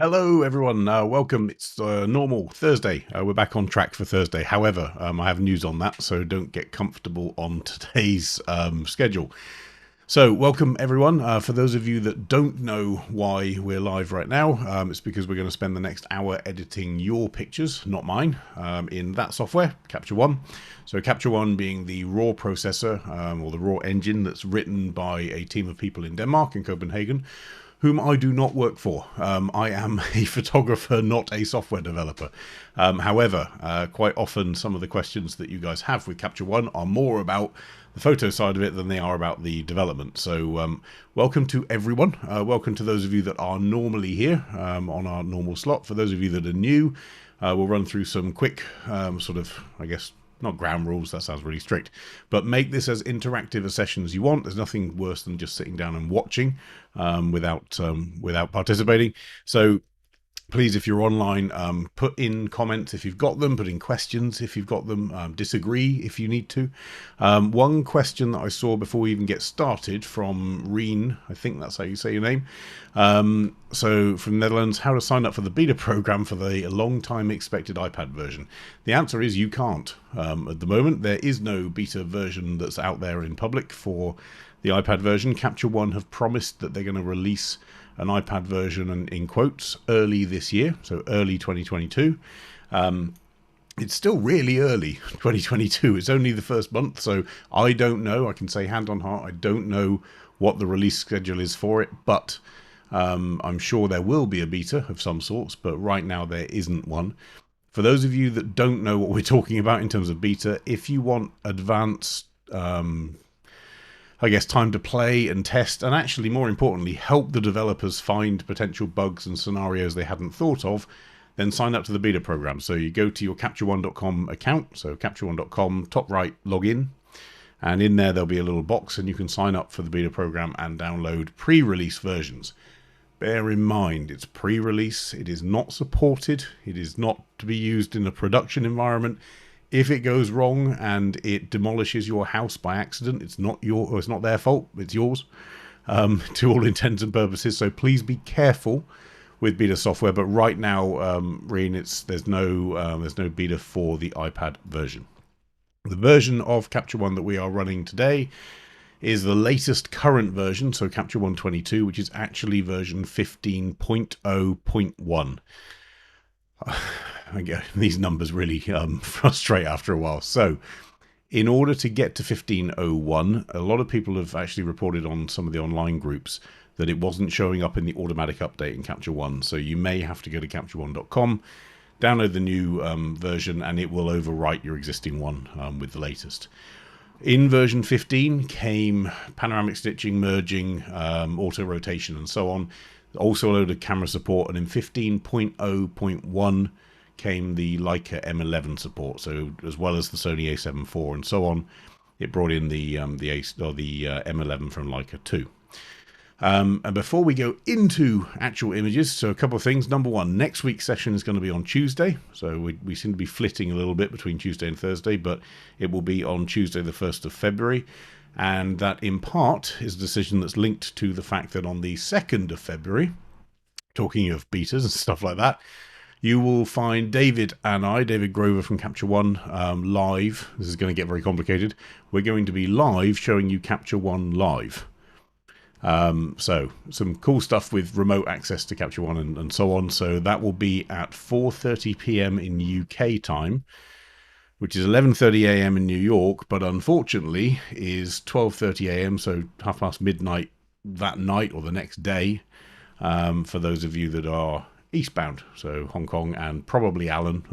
Hello, everyone. Welcome. It's normal Thursday. We're back on track for Thursday. However, I have news on that, so don't get comfortable on today's schedule. So, welcome, everyone. For those of you that don't know why we're live right now, it's because we're going to spend the next hour editing your pictures, not mine, in that software, Capture One. So, Capture One being the raw processor or the raw engine that's written by a team of people in Denmark, in Copenhagen, whom I do not work for. I am a photographer, not a software developer. However, quite often some of the questions that you guys have with Capture One are more about the photo side of it than they are about the development. So welcome to everyone. Welcome to those of you that are normally here on our normal slot. For those of you that are new, we'll run through some quick sort of, I guess, not ground rules, that sounds really strict, but make this as interactive a session as you want. There's nothing worse than just sitting down and watching without participating. So please, if you're online, put in comments if you've got them, put in questions if you've got them, disagree if you need to. One question that I saw before we even get started from Reen, I think that's how you say your name. So from Netherlands, how to sign up for the beta program for the long time expected iPad version. The answer is you can't. At the moment, there is no beta version that's out there in public for the iPad version. Capture One have promised that they're going to release an iPad version, and in quotes, early this year, so early 2022. It's still really early 2022. It's only the first month, so I don't know. I can say hand on heart, I don't know what the release schedule is for it, but I'm sure there will be a beta of some sorts, but right now there isn't one. For those of you that don't know what we're talking about in terms of beta, if you want advanced I guess, time to play and test, and actually, more importantly, help the developers find potential bugs and scenarios they hadn't thought of, then sign up to the beta program. So you go to your capture1.com account, so capture1.com, top right, log in, and in there there'll be a little box, and you can sign up for the beta program and download pre-release versions. Bear in mind, it's pre-release, it is not supported, it is not to be used in a production environment. If it goes wrong and it demolishes your house by accident, it's not their fault, it's yours, to all intents and purposes. So please be careful with beta software. But right now, Reen, there's no beta for the iPad version. The version of Capture One that we are running today is the latest current version, so Capture 122, which is actually version 15.0.1. These numbers really frustrate after a while. So in order to get to 15.01, a lot of people have actually reported on some of the online groups that it wasn't showing up in the automatic update in Capture One. So you may have to go to capture1.com, download the new version, and it will overwrite your existing one with the latest. In version 15 came panoramic stitching, merging, auto rotation, and so on. Also a load of camera support, and in 15.0.1 came the Leica M11 support. So as well as the Sony A7 IV and so on, it brought in the M11 from Leica too. And before we go into actual images, so a couple of things. Number one, next week's session is going to be on Tuesday. So we seem to be flitting a little bit between Tuesday and Thursday, but it will be on Tuesday the 1st of February. And that, in part, is a decision that's linked to the fact that on the 2nd of February, talking of betas and stuff like that, you will find David and I, David Grover from Capture One, live. This is going to get very complicated. We're going to be live showing you Capture One live. So some cool stuff with remote access to Capture One and so on. So that will be at 4:30 p.m. in UK time, which is 11:30 a.m. in New York, but unfortunately is 12:30 a.m., so half past midnight that night or the next day, for those of you that are eastbound, so Hong Kong and probably Alan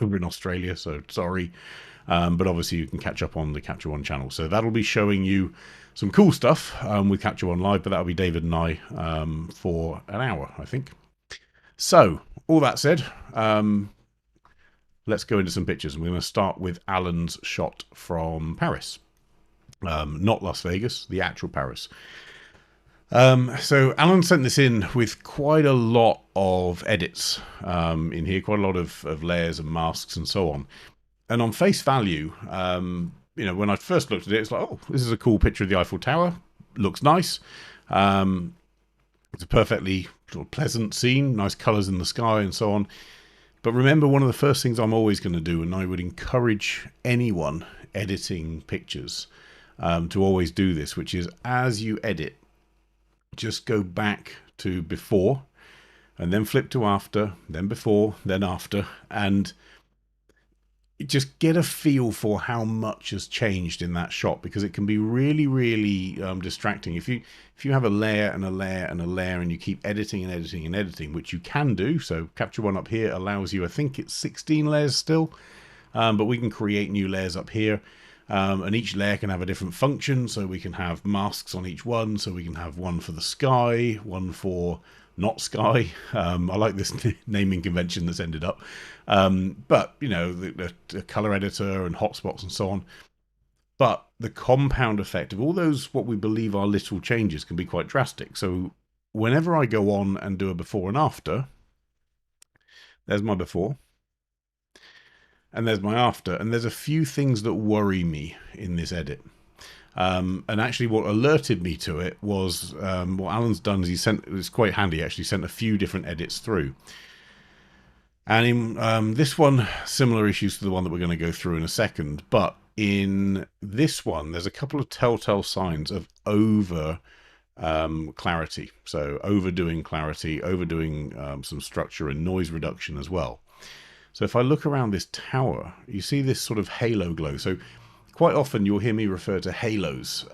over in Australia, so sorry. But obviously you can catch up on the Capture One channel. So that'll be showing you some cool stuff with Capture One Live, but that'll be David and I for an hour, I think. So, all that said, let's go into some pictures. We're going to start with Alan's shot from Paris. Not Las Vegas, the actual Paris. So Alan sent this in with quite a lot of edits in here, quite a lot of layers and masks and so on. And on face value, when I first looked at it, it's like, oh, this is a cool picture of the Eiffel Tower. Looks nice. It's a perfectly sort of pleasant scene, nice colours in the sky and so on. But remember, one of the first things I'm always going to do, and I would encourage anyone editing pictures to always do this, which is as you edit, just go back to before and then flip to after, then before, then after, and just get a feel for how much has changed in that shot, because it can be really, really distracting. If you have a layer and a layer and a layer and you keep editing and editing and editing, which you can do. So Capture One up here allows you, I think it's 16 layers still, but we can create new layers up here. And each layer can have a different function, so we can have masks on each one, so we can have one for the sky, one for not sky. I like this naming convention that's ended up. But, you know, the color editor and hotspots and so on. But the compound effect of all those, what we believe are little changes, can be quite drastic. So whenever I go on and do a before and after, there's my before. And there's my after, and there's a few things that worry me in this edit. And actually what alerted me to it was what Alan's done is it was quite handy, he actually sent a few different edits through. And in this one, similar issues to the one that we're going to go through in a second, but in this one, there's a couple of telltale signs of over clarity. So overdoing clarity, overdoing some structure and noise reduction as well. So if I look around this tower, you see this sort of halo glow. So quite often you'll hear me refer to halos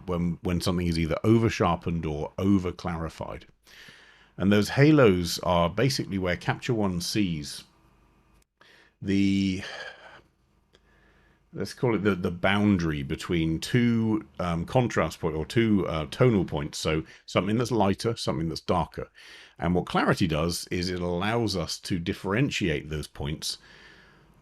when something is either over sharpened or over clarified. And those halos are basically where Capture One sees the, let's call it the boundary between two contrast points, or two tonal points. So something that's lighter, something that's darker. And what clarity does is it allows us to differentiate those points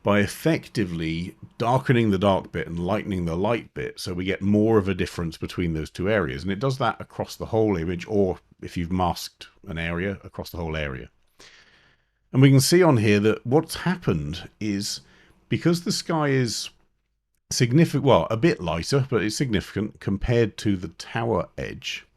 by effectively darkening the dark bit and lightening the light bit, so we get more of a difference between those two areas. And it does that across the whole image, or if you've masked an area, across the whole area. And we can see on here that what's happened is, because the sky is significant, well, a bit lighter, but it's significant compared to the tower edge,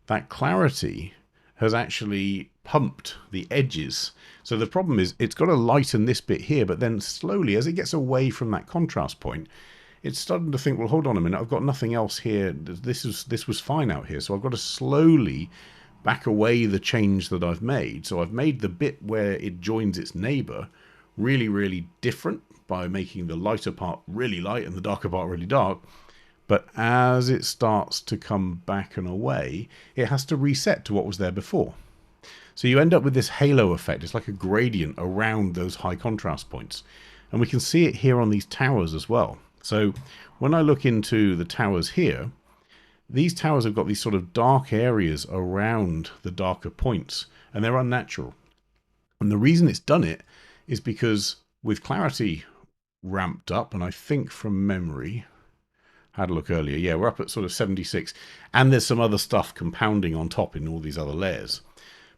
that clarity has actually pumped the edges. So the problem is it's got to lighten this bit here, but then slowly, as it gets away from that contrast point, it's starting to think, well, hold on a minute, I've got nothing else here. This was fine out here. So I've got to slowly back away the change that I've made. So I've made the bit where it joins its neighbor really, really different by making the lighter part really light and the darker part really dark. But as it starts to come back and away, it has to reset to what was there before. So you end up with this halo effect. It's like a gradient around those high contrast points. And we can see it here on these towers as well. So when I look into the towers here, these towers have got these sort of dark areas around the darker points, and they're unnatural. And the reason it's done it is because with clarity ramped up, and I think from memory, had a look earlier, yeah, we're up at sort of 76, and there's some other stuff compounding on top in all these other layers.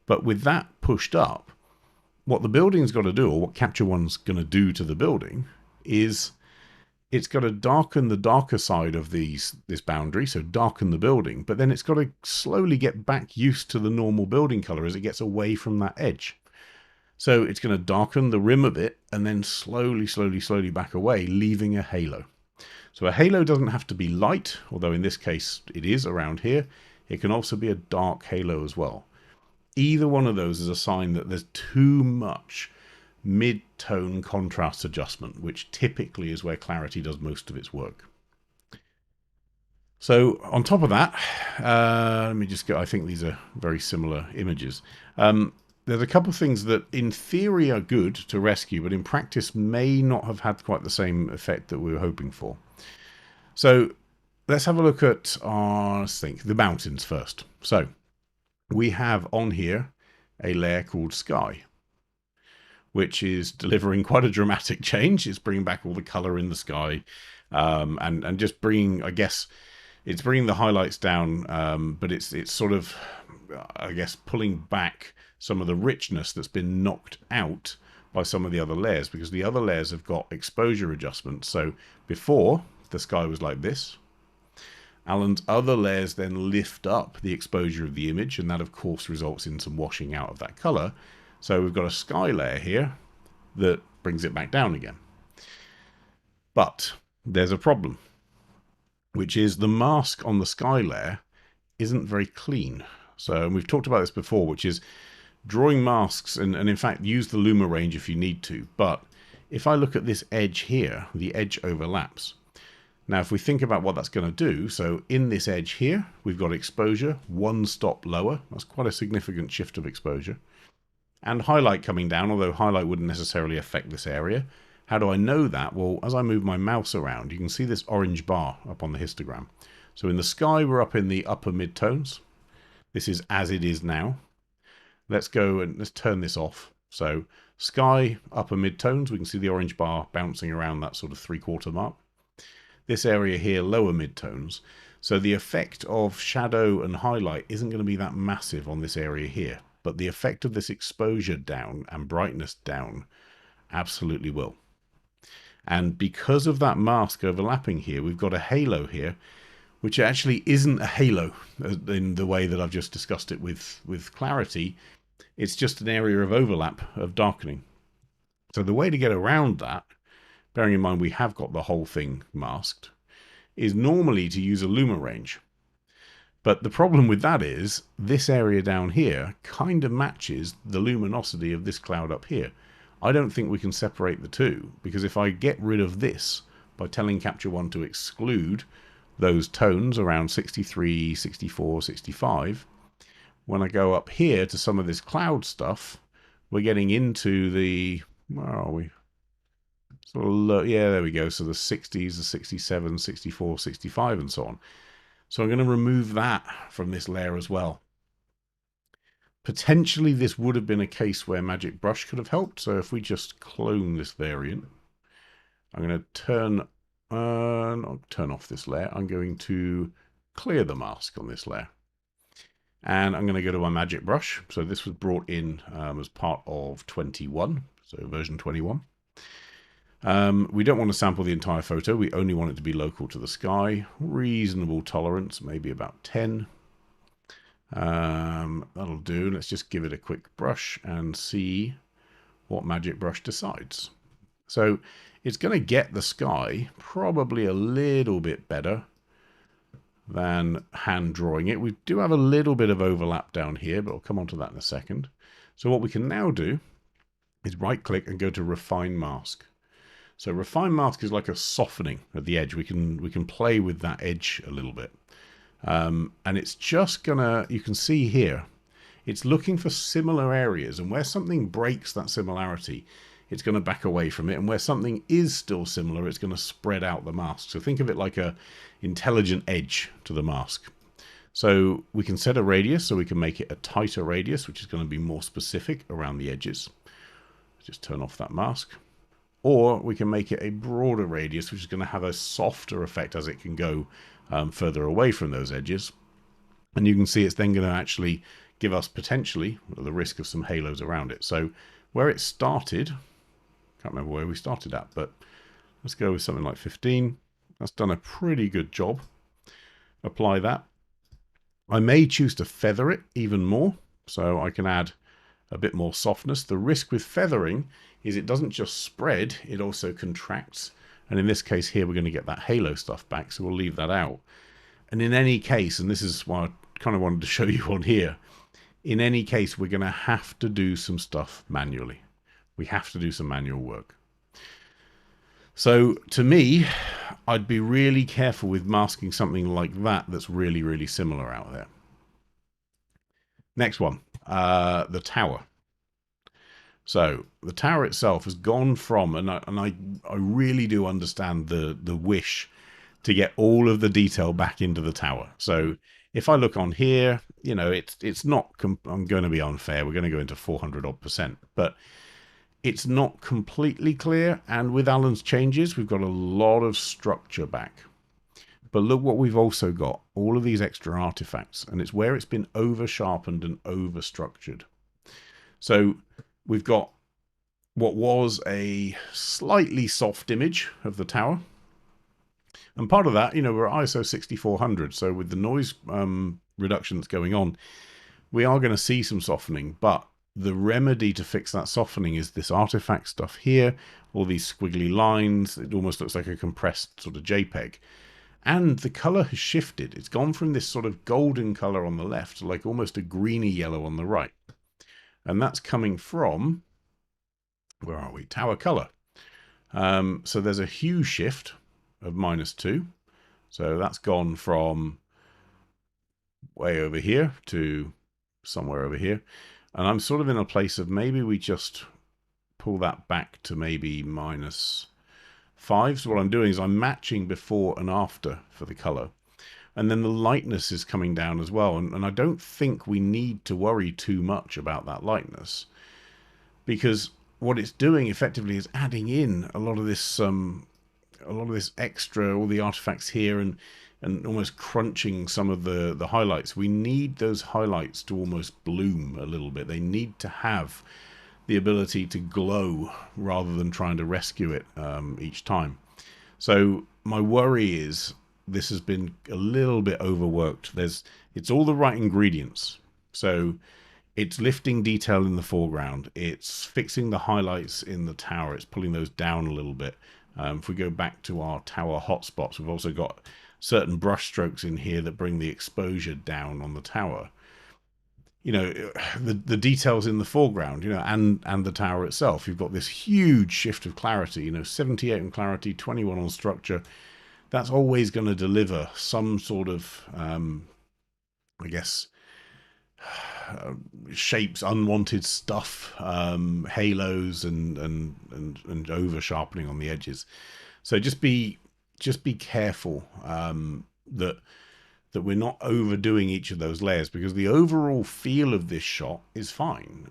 But with that pushed up, what the building's got to do, or what Capture One's going to do to the building, is it's got to darken the darker side of this boundary, so darken the building, but then it's got to slowly get back used to the normal building color as it gets away from that edge. So it's going to darken the rim a bit, and then slowly, slowly, slowly back away, leaving a halo. So a halo doesn't have to be light, although in this case it is around here. It can also be a dark halo as well. Either one of those is a sign that there's too much mid-tone contrast adjustment, which typically is where clarity does most of its work. So on top of that, let me just go, I think these are very similar images. There's a couple of things that in theory are good to rescue, but in practice may not have had quite the same effect that we were hoping for. So let's have a look at let's think, the mountains first. So we have on here a layer called Sky, which is delivering quite a dramatic change. It's bringing back all the color in the sky, and just bringing, I guess, it's bringing the highlights down, but it's sort of, I guess, pulling back some of the richness that's been knocked out by some of the other layers, because the other layers have got exposure adjustments. So before, the sky was like this, Alan's other layers then lift up the exposure of the image, and that of course results in some washing out of that color. So we've got a sky layer here that brings it back down again. But there's a problem, which is the mask on the sky layer isn't very clean. So, and we've talked about this before, which is drawing masks, and in fact use the Luma range if you need to. But if I look at this edge here, the edge overlaps. Now if we think about what that's going to do, so in this edge here we've got exposure one stop lower. That's quite a significant shift of exposure. And highlight coming down, although highlight wouldn't necessarily affect this area. How do I know that? Well, as I move my mouse around, you can see this orange bar up on the histogram. So in the sky, we're up in the upper mid-tones. This is as it is now. Let's go and let's turn this off. So sky, upper mid-tones, we can see the orange bar bouncing around that sort of 3/4 mark. This area here, lower mid-tones. So the effect of shadow and highlight isn't going to be that massive on this area here. But the effect of this exposure down and brightness down absolutely will. And because of that mask overlapping here, we've got a halo here, which actually isn't a halo in the way that I've just discussed it with clarity. It's just an area of overlap of darkening. So the way to get around that, bearing in mind we have got the whole thing masked, is normally to use a Luma range. But the problem with that is this area down here kind of matches the luminosity of this cloud up here. I don't think we can separate the two, because if I get rid of this by telling Capture One to exclude those tones around 63, 64, 65, when I go up here to some of this cloud stuff, we're getting into the, where are we? Sort of low, yeah, there we go. So the 60s, the 67, 64, 65, and so on. So I'm going to remove that from this layer as well. Potentially this would have been a case where Magic Brush could have helped. So if we just clone this variant, I'm going to not turn off this layer. I'm going to clear the mask on this layer. And I'm going to go to my Magic Brush. So this was brought in as part of 21, so version 21. We don't want to sample the entire photo. We only want it to be local to the sky. Reasonable tolerance, maybe about 10. That'll do. Let's just give it a quick brush and see what Magic Brush decides. So it's going to get the sky probably a little bit better than hand drawing it. We do have a little bit of overlap down here, but I'll come on to that in a second. So what we can now do is right click and go to Refine Mask. So Refine Mask is like a softening at the edge. We can play with that edge a little bit. And it's just gonna, you can see here, it's looking for similar areas, and where something breaks that similarity, it's going to back away from it, and where something is still similar, it's going to spread out the mask. So think of it like a intelligent edge to the mask. So we can set a radius, so we can make it a tighter radius, which is going to be more specific around the edges. Just turn off that mask. Or we can make it a broader radius, which is going to have a softer effect as it can go further away from those edges. And you can see it's then going to actually give us potentially the risk of some halos around it. So where it started, can't remember where we started at, but let's go with something like 15. That's done a pretty good job. Apply that. I may choose to feather it even more, so I can add a bit more softness. The risk with feathering is it doesn't just spread, it also contracts. And in this case here, we're going to get that halo stuff back, so we'll leave that out. And in any case, and this is what I kind of wanted to show you on here, in any case, we're going to have to do some stuff manually. We have to do some manual work. So to me, I'd be really careful with masking something like that that's really, really similar out there. Next one, the tower. So the tower itself has gone from, and I really do understand the wish to get all of the detail back into the tower. So if I look on here, you know, it's not, I'm going to be unfair. We're going to go into 400 odd %, but it's not completely clear. And with Alan's changes, we've got a lot of structure back. But look what we've also got, all of these extra artifacts, and it's where it's been over sharpened and over structured. So we've got what was a slightly soft image of the tower. And part of that, you know, we're at ISO 6400, so with the noise reduction that's going on, we are going to see some softening, but the remedy to fix that softening is this artifact stuff here, all these squiggly lines. It almost looks like a compressed sort of JPEG. And the color has shifted. It's gone from this sort of golden color on the left to like almost a greeny yellow on the right. And that's coming from, where are we? Tower color. So there's a hue shift of -2. So that's gone from way over here to somewhere over here. And I'm sort of in a place of maybe we just pull that back to maybe -5. So what I'm doing is I'm matching before and after for the color. And then the lightness is coming down as well. And I don't think we need to worry too much about that lightness, because what it's doing effectively is adding in a lot of this extra, all the artifacts here, and almost crunching some of the highlights. We need those highlights to almost bloom a little bit. They need to have the ability to glow rather than trying to rescue it each time. So my worry is this has been a little bit overworked. It's all the right ingredients. So it's lifting detail in the foreground. It's fixing the highlights in the tower. It's pulling those down a little bit. If we go back to our tower hotspots, we've also got certain brush strokes in here that bring the exposure down on the tower. You know, the details in the foreground, you know, and the tower itself. You've got this huge shift of clarity, you know, 78 on clarity, 21 on structure. That's always going to deliver some sort of, I guess, shapes, unwanted stuff, halos, and over sharpening on the edges. So just be careful that we're not overdoing each of those layers, because the overall feel of this shot is fine.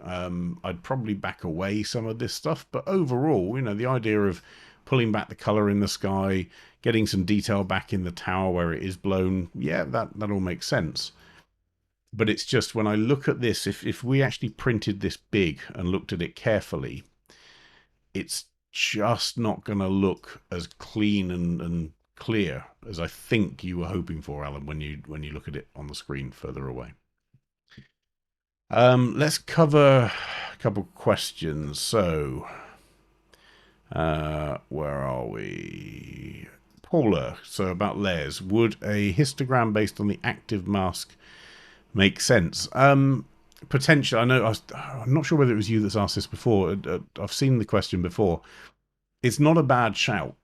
I'd probably back away some of this stuff, but overall, you know, the idea of pulling back the color in the sky, getting some detail back in the tower where it is blown, yeah, that all makes sense. But it's just, when I look at this, if we actually printed this big and looked at it carefully, it's just not going to look as clean and clear as I think you were hoping for, Alan, when you look at it on the screen further away. Let's cover a couple of questions. So, where are we? Paula, so about layers. Would a histogram based on the active mask make sense? Potentially. I know, I'm not sure whether it was you that's asked this before. I've seen the question before. It's not a bad shout.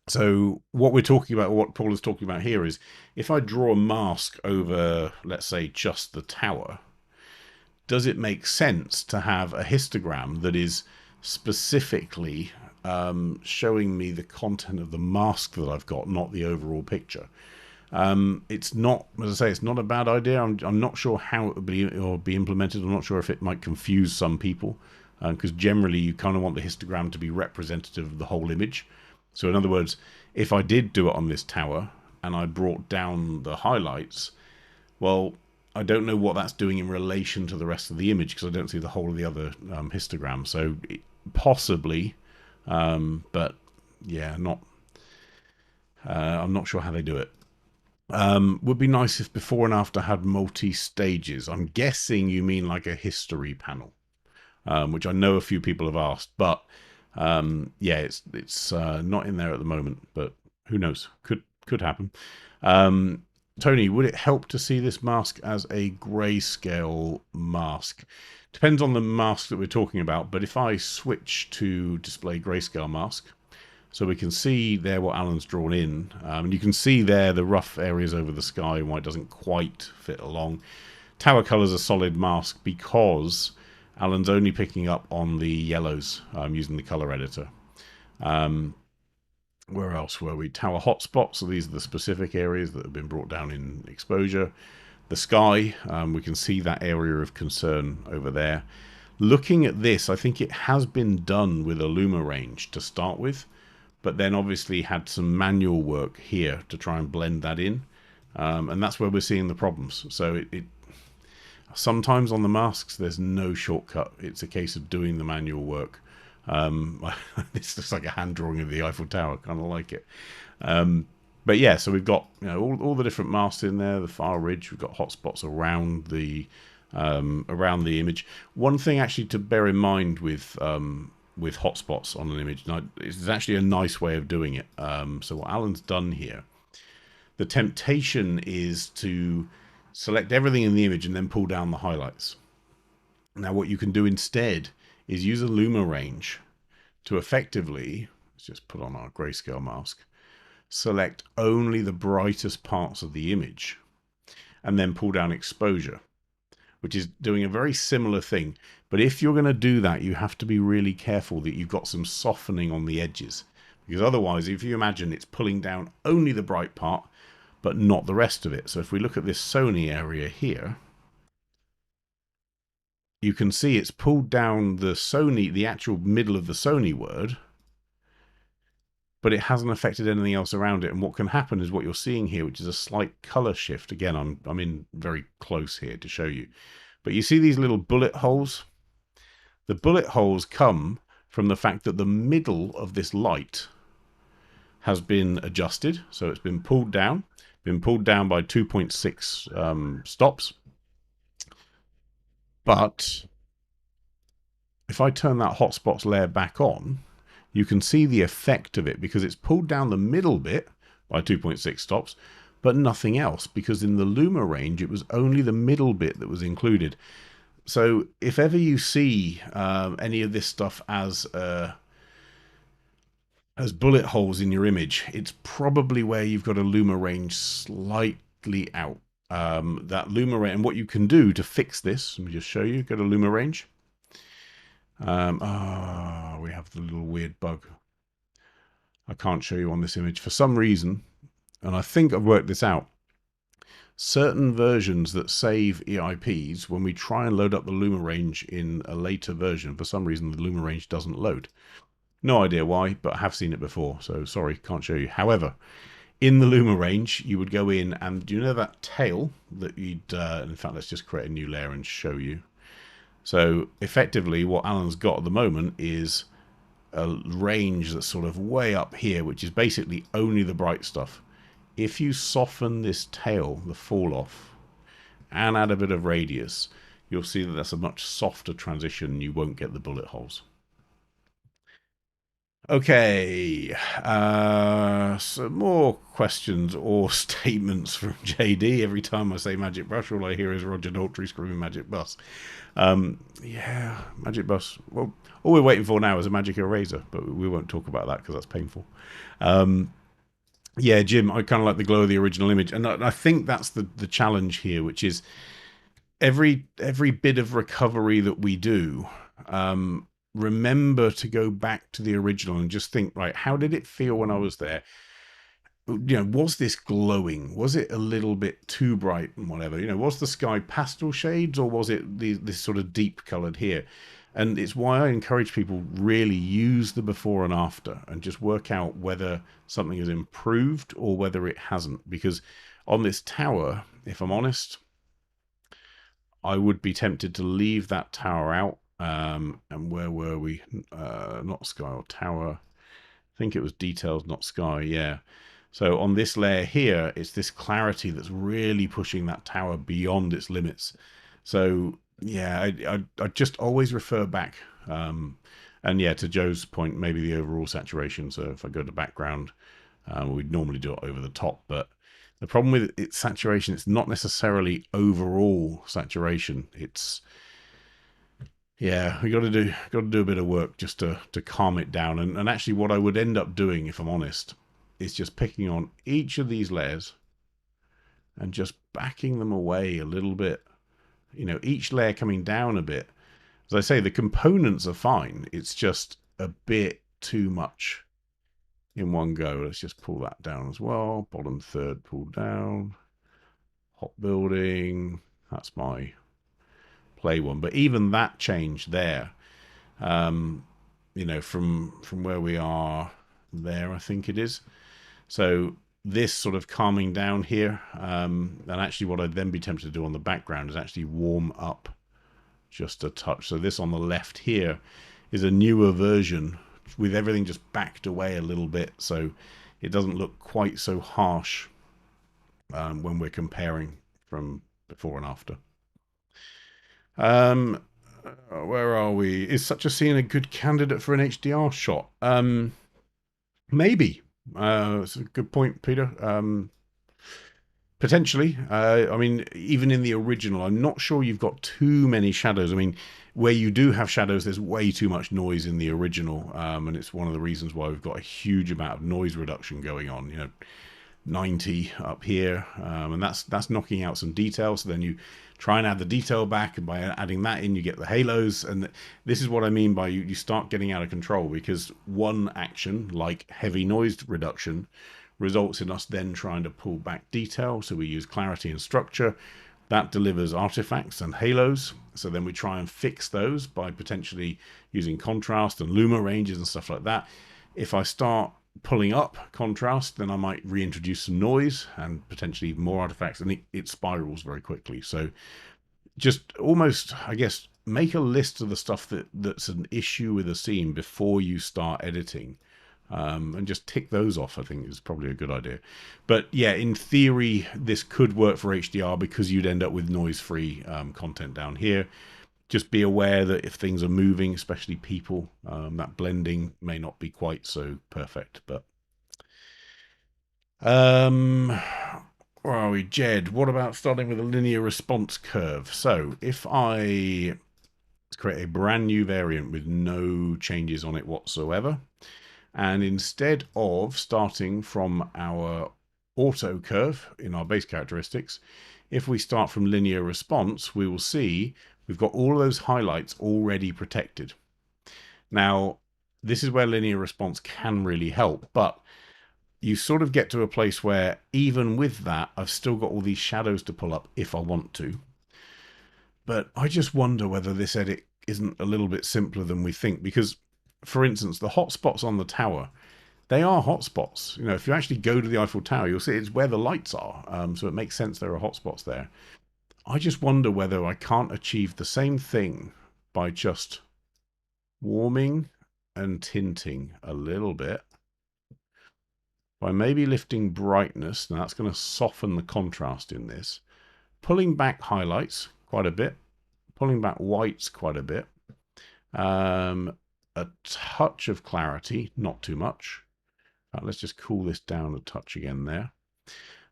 So what we're talking about, what Paul is talking about here, is if I draw a mask over, let's say, just the tower, does it make sense to have a histogram that is specifically showing me the content of the mask that I've got, not the overall picture? It's not, as I say, it's not a bad idea. I'm not sure how it would be implemented. I'm not sure if it might confuse some people, because generally you kind of want the histogram to be representative of the whole image. So in other words, if I did do it on this tower and I brought down the highlights, well, I don't know what that's doing in relation to the rest of the image, because I don't see the whole of the other histogram. So possibly, but yeah, I'm not sure how they do it. Would be nice if before and after had multi-stages. I'm guessing you mean like a history panel, which I know a few people have asked, but yeah, it's not in there at the moment, but who knows? Could happen. Tony, would it help to see this mask as a grayscale mask? Depends on the mask that we're talking about, but if I switch to display grayscale mask, so we can see there what Alan's drawn in, and you can see there the rough areas over the sky and why it doesn't quite fit along. Tower color's a solid mask because Alan's only picking up on the yellows using the color editor. Where else were we? Tower hotspots. So these are the specific areas that have been brought down in exposure. The sky, we can see that area of concern over there. Looking at this, I think it has been done with a Luma range to start with, but then obviously had some manual work here to try and blend that in. And that's where we're seeing the problems. So it sometimes on the masks, there's no shortcut. It's a case of doing the manual work. It's just like a hand drawing of the Eiffel Tower, kind of like it. But yeah, so we've got all the different masks in there, the far ridge. We've got hotspots around the image. One thing actually to bear in mind with hotspots on an image, and it's actually a nice way of doing it. So what Alan's done here, the temptation is to select everything in the image and then pull down the highlights. Now what you can do instead is use a Luma range to effectively, let's just put on our grayscale mask, select only the brightest parts of the image and then pull down exposure, which is doing a very similar thing. But if you're going to do that, you have to be really careful that you've got some softening on the edges, because otherwise, if you imagine, it's pulling down only the bright part but not the rest of it. So if we look at this Sony area here, you can see it's pulled down the actual middle of the Sony word, but it hasn't affected anything else around it. And what can happen is what you're seeing here, which is a slight color shift. Again, I'm in very close here to show you. But you see these little bullet holes? The bullet holes come from the fact that the middle of this light has been adjusted. So it's been pulled down by 2.6 stops. But if I turn that hotspots layer back on, you can see the effect of it, because it's pulled down the middle bit by 2.6 stops, but nothing else, because in the Luma range, it was only the middle bit that was included. So if ever you see any of this stuff as bullet holes in your image, it's probably where you've got a Luma range slightly out. That Luma range, and what you can do to fix this, let me just show you, go to Luma range. We have the little weird bug. I can't show you on this image for some reason, and I think I've worked this out. Certain versions that save EIPs, when we try and load up the Luma range in a later version, for some reason the Luma range doesn't load. No idea why, but I have seen it before, so sorry, can't show you. However, in the Luma range, you would go in and, do you know that tail that you'd, in fact, let's just create a new layer and show you. So effectively what Alan's got at the moment is a range that's sort of way up here, which is basically only the bright stuff. If you soften this tail, the fall off, and add a bit of radius, you'll see that that's a much softer transition. You won't get the bullet holes. Okay, some more questions or statements from JD. Every time I say Magic Brush, all I hear is Roger Daltrey screaming Magic Bus. Yeah, Magic Bus. Well, all we're waiting for now is a Magic Eraser, but we won't talk about that because that's painful. Yeah, Jim, I kind of like the glow of the original image, and I think that's the challenge here, which is every bit of recovery that we do. Remember to go back to the original and just think, right, how did it feel when I was there? Was this glowing? Was it a little bit too bright and whatever? Was the sky pastel shades, or was it this sort of deep colored here? And it's why I encourage people really use the before and after and just work out whether something has improved or whether it hasn't. Because on this tower, if I'm honest, I would be tempted to leave that tower out. And where were we? Not sky or tower. I think it was details, not sky. Yeah. So on this layer here, it's this clarity that's really pushing that tower beyond its limits. So yeah, I just always refer back. And yeah, to Joe's point, maybe the overall saturation. So if I go to background, we'd normally do it over the top, but the problem with its saturation, it's not necessarily overall saturation. It's, yeah, we got to do a bit of work just to calm it down. And actually what I would end up doing, if I'm honest, is just picking on each of these layers and just backing them away a little bit. Each layer coming down a bit. As I say, the components are fine. It's just a bit too much in one go. Let's just pull that down as well. Bottom third pull down. Hot building. That's my play one. But even that change there, from where we are there, I think it is. So this sort of calming down here, and actually what I'd then be tempted to do on the background is actually warm up just a touch. So this on the left here is a newer version with everything just backed away a little bit. So it doesn't look quite so harsh when we're comparing from before and after. Where are we? Is such a scene a good candidate for an HDR shot? Maybe. It's a good point, Peter. Potentially. I mean, even in the original, I'm not sure you've got too many shadows. I mean, where you do have shadows, there's way too much noise in the original, and it's one of the reasons why we've got a huge amount of noise reduction going on. You know, 90 up here, and that's knocking out some detail. So then you try and add the detail back, and by adding that in, you get the halos. And this is what I mean by you start getting out of control, because one action like heavy noise reduction results in us then trying to pull back detail. So we use clarity and structure. That delivers artifacts and halos. So then we try and fix those by potentially using contrast and Luma ranges and stuff like that. If I start pulling up contrast, then I might reintroduce some noise and potentially more artifacts, and it spirals very quickly. So just almost, I guess, make a list of the stuff that's an issue with a scene before you start editing. And just tick those off, I think, is probably a good idea. But yeah, in theory, this could work for HDR because you'd end up with noise-free content down here. Just be aware that if things are moving, especially people, that blending may not be quite so perfect. But where are we? Jed, what about starting with a linear response curve? So if I create a brand new variant with no changes on it whatsoever, and instead of starting from our auto curve in our base characteristics, if we start from linear response, we will see we've got all of those highlights already protected. Now, this is where linear response can really help, but you sort of get to a place where even with that, I've still got all these shadows to pull up if I want to. But I just wonder whether this edit isn't a little bit simpler than we think, because for instance, the hotspots on the tower, they are hotspots. You know, if you actually go to the Eiffel Tower, you'll see it's where the lights are. So it makes sense there are hotspots there. I just wonder whether I can't achieve the same thing by just warming and tinting a little bit. By maybe lifting brightness, now that's going to soften the contrast in this. Pulling back highlights quite a bit. Pulling back whites quite a bit. A touch of clarity, not too much. Let's just cool this down a touch again there.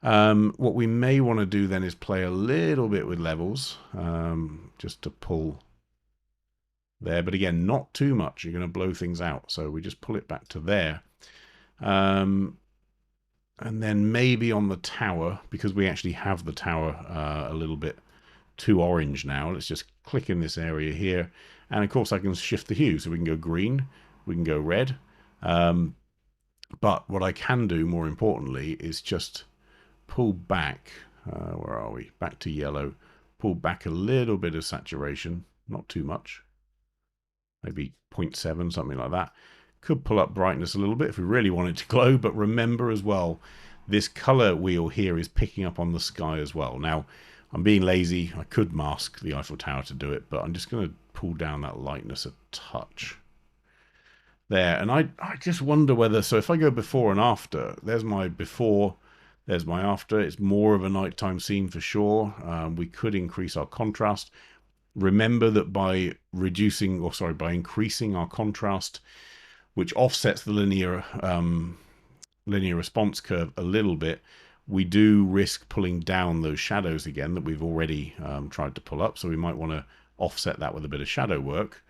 What we may want to do then is play a little bit with levels, just to pull there. But again, not too much. You're going to blow things out. So we just pull it back to there. And then maybe on the tower, because we actually have the tower a little bit too orange now, let's just click in this area here. And of course I can shift the hue, so we can go green, we can go red. But what I can do more importantly is just pull back, where are we? Back to yellow. Pull back a little bit of saturation, not too much. Maybe 0.7, something like that. Could pull up brightness a little bit if we really want it to glow, but remember as well, this color wheel here is picking up on the sky as well. Now, I'm being lazy. I could mask the Eiffel Tower to do it, but I'm just going to pull down that lightness a touch. There, and I just wonder whether, so if I go before and after, there's my before, there's my after. It's more of a nighttime scene for sure. We could increase our contrast. Remember that by increasing our contrast, which offsets the linear response curve a little bit, we do risk pulling down those shadows again that we've already tried to pull up. So we might want to offset that with a bit of shadow work.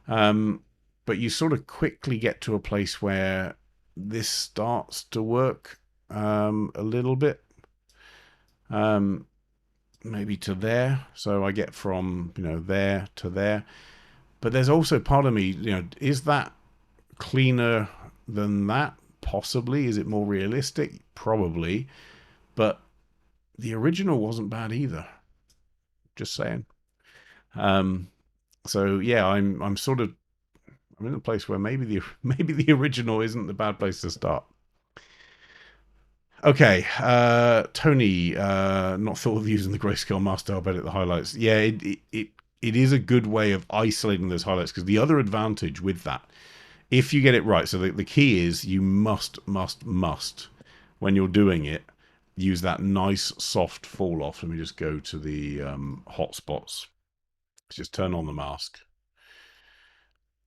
But you sort of quickly get to a place where this starts to work a little bit. Maybe to there. So I get from, there to there. But there's also part of me, is that cleaner than that? Possibly. Is it more realistic? Probably. But the original wasn't bad either. Just saying. So yeah, I'm in a place where maybe the original isn't the bad place to start. Okay, Tony, not thought of using the grayscale mask to help edit the highlights. Yeah, it is a good way of isolating those highlights, because the other advantage with that if you get it right. So the key is you must, when you're doing it, use that nice soft fall off. Let me just go to the hotspots. Just turn on the mask.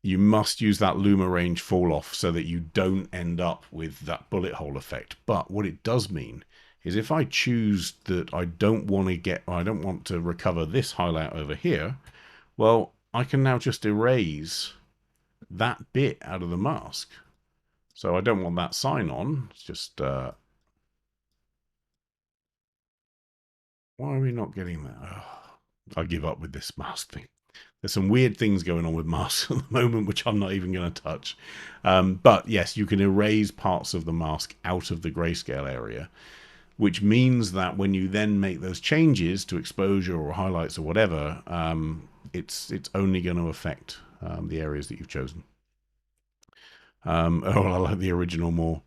You must use that Luma range fall off so that you don't end up with that bullet hole effect. But what it does mean is if I choose that I don't want to recover this highlight over here, well, I can now just erase that bit out of the mask. So I don't want that sign on. It's just, why are we not getting that? Oh, I give up with this mask thing. There's some weird things going on with masks at the moment, which I'm not even going to touch. But yes, you can erase parts of the mask out of the grayscale area, which means that when you then make those changes to exposure or highlights or whatever, it's only going to affect the areas that you've chosen. Oh, I like the original more.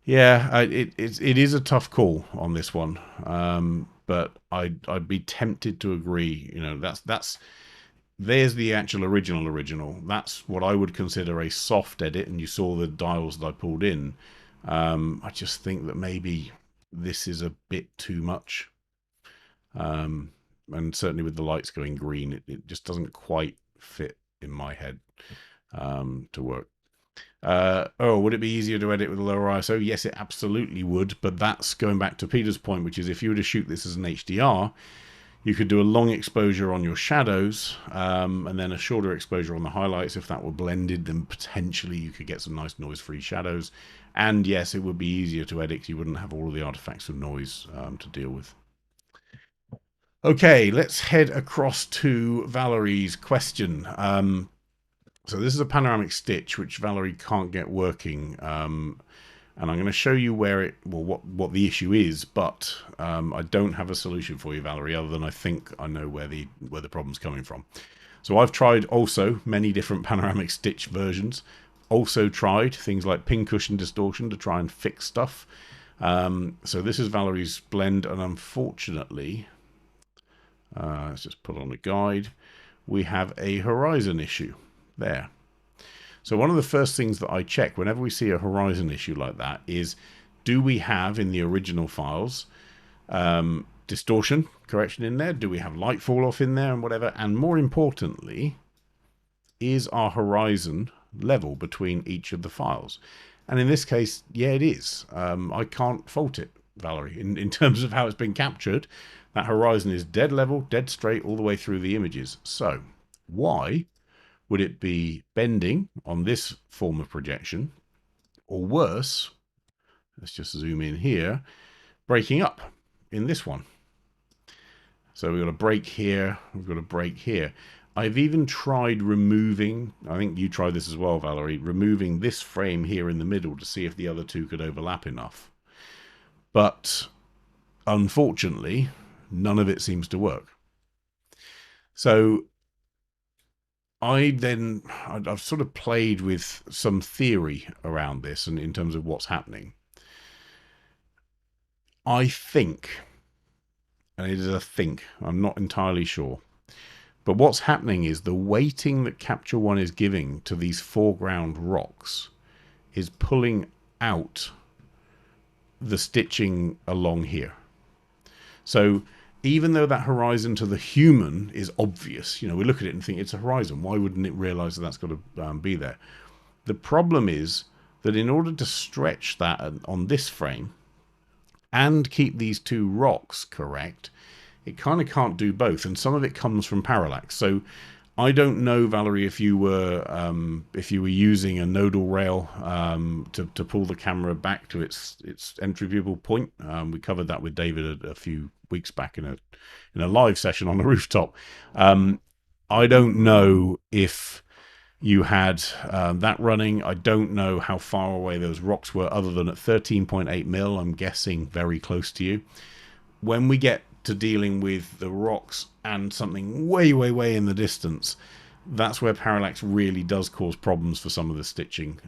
Yeah, it is a tough call on this one, but I'd be tempted to agree. You know, there's the actual original. That's what I would consider a soft edit, and you saw the dials that I pulled in. I just think that maybe this is a bit too much, and certainly with the lights going green, it just doesn't quite fit in my head to work. Would it be easier to edit with a lower ISO? Yes, it absolutely would, but that's going back to Peter's point, which is if you were to shoot this as an HDR, you could do a long exposure on your shadows, and then a shorter exposure on the highlights. If that were blended, then potentially you could get some nice noise-free shadows. And yes, it would be easier to edit. You wouldn't have all of the artifacts of noise to deal with. Okay, let's head across to Valerie's question. So this is a panoramic stitch, which Valerie can't get working. And I'm going to show you what the issue is, but I don't have a solution for you, Valerie, other than I think I know where the problem's coming from. So I've tried also many different panoramic stitch versions. Also tried things like pincushion distortion to try and fix stuff. So this is Valerie's blend, and unfortunately, let's just put on a guide. We have a horizon issue there. So one of the first things that I check whenever we see a horizon issue like that is, do we have in the original files distortion correction in there? Do we have light fall off in there and whatever? And more importantly, is our horizon level between each of the files? And in this case, yeah, it is. I can't fault it, Valerie, in terms of how it's been captured. That horizon is dead level, dead straight all the way through the images. So why would it be bending on this form of projection, or worse, let's just zoom in here, breaking up in this one? So we've got a break here, we've got a break here. I've even tried removing, I think you tried this as well, Valerie, removing this frame here in the middle to see if the other two could overlap enough. But unfortunately, none of it seems to work. So I've sort of played with some theory around this and in terms of what's happening. I think, and it is a think, I'm not entirely sure, but what's happening is the weighting that Capture One is giving to these foreground rocks is pulling out the stitching along here. So even though that horizon to the human is obvious, you know, we look at it and think it's a horizon. Why wouldn't it realize that that's got to be there? The problem is that in order to stretch that on this frame and keep these two rocks correct, it kind of can't do both. And some of it comes from Parallax. So I don't know, Valerie, if you were using a nodal rail to pull the camera back to its entry viewable point. We covered that with David a few weeks back in a live session on the rooftop. I don't know if you had that running. I don't know how far away those rocks were, other than at 13.8 mil. I'm guessing very close to you. When we get to dealing with the rocks and something way, way, way in the distance, that's where Parallax really does cause problems for some of the stitching.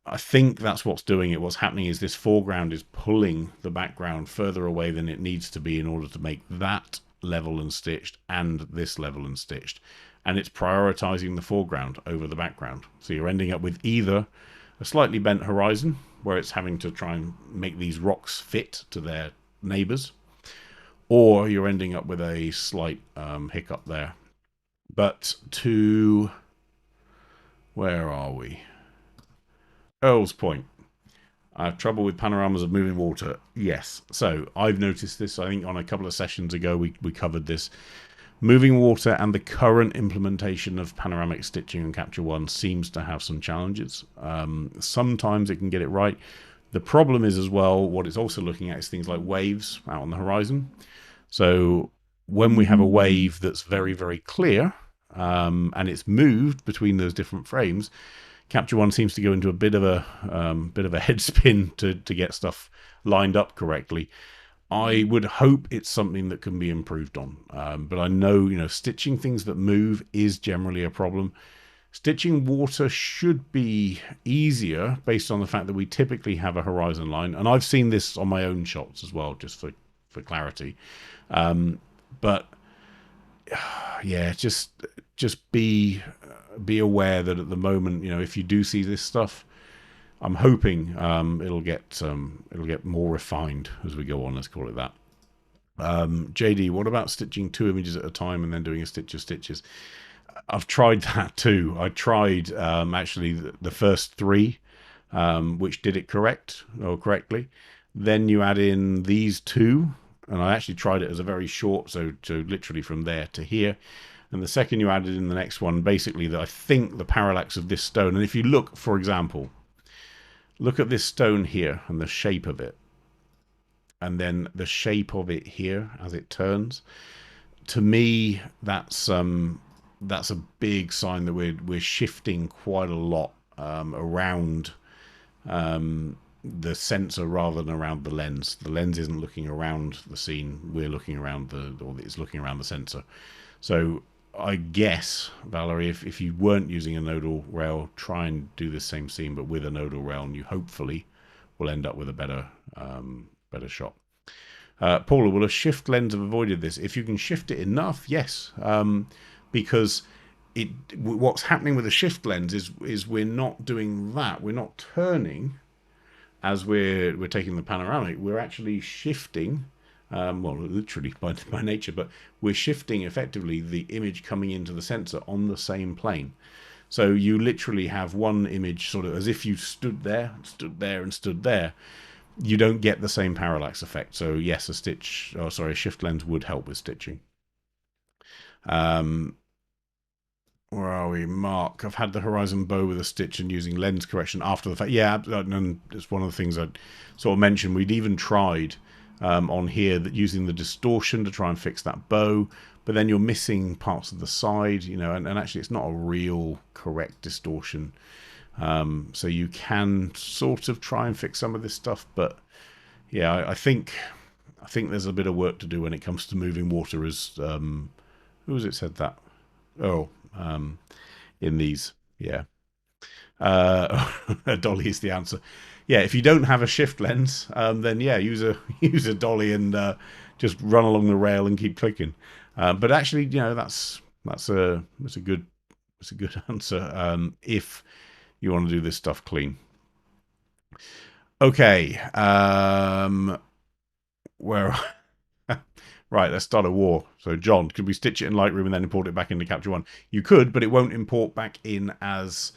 I think that's what's doing it. What's happening is this foreground is pulling the background further away than it needs to be in order to make that level and stitched and this level and stitched. and it's prioritizing the foreground over the background. So you're ending up with either a slightly bent horizon, where it's having to try and make these rocks fit to their neighbors, or you're ending up with a slight hiccup there. But to... where are we? Earl's Point. I have trouble with panoramas of moving water. Yes. So I've noticed this. I think on a couple of sessions ago we covered this. Moving water and the current implementation of panoramic stitching on Capture One seems to have some challenges. Sometimes it can get it right. The problem is as well, what it's also looking at is things like waves out on the horizon. So when we have a wave that's very, very clear, and it's moved between those different frames, Capture One seems to go into a bit of a head spin to get stuff lined up correctly. I would hope it's something that can be improved on, but I know stitching things that move is generally a problem. Stitching water should be easier based on the fact that we typically have a horizon line, and I've seen this on my own shots as well, just for clarity. But yeah, just be aware that at the moment, if you do see this stuff, I'm hoping it'll get more refined as we go on. Let's call it that. JD, what about stitching 2 images at a time and then doing a stitch of stitches? I've tried that too. I tried actually the first 3, which did it correctly. Then you add in these 2, and I actually tried it as a very short, so literally from there to here. And the second you added in the next one, basically, I think the parallax of this stone. And if you look, for example, look at this stone here and the shape of it, and then the shape of it here as it turns. To me, that's a big sign that we're shifting quite a lot around the sensor rather than around the lens. The lens isn't looking around the scene; we're looking around it's looking around the sensor. So I guess, Valerie, if you weren't using a nodal rail, try and do the same scene but with a nodal rail, and you hopefully will end up with a better shot. Paula, will a shift lens have avoided this? If you can shift it enough, yes. Because what's happening with a shift lens is we're not doing that. We're not turning as we're taking the panoramic. We're actually shifting. Well, literally by nature, but we're shifting effectively the image coming into the sensor on the same plane. So you literally have one image sort of as if you stood there, and stood there. You don't get the same parallax effect. So yes, a shift lens would help with stitching. Where are we? Mark, I've had the horizon bow with a stitch and using lens correction after the fact. Yeah, and it's one of the things I sort of mentioned. We'd even tried on here that using the distortion to try and fix that bow, but then you're missing parts of the side, and actually it's not a real correct distortion. So you can sort of try and fix some of this stuff, but yeah, I think there's a bit of work to do when it comes to moving water. As who was it said that? Oh, in these, yeah. A dolly is the answer. Yeah, if you don't have a shift lens, then yeah, use a dolly and just run along the rail and keep clicking. But actually, that's a good answer if you want to do this stuff clean. Okay, where? Right, let's start a war. So, John, could we stitch it in Lightroom and then import it back into Capture One? You could, but it won't import back in as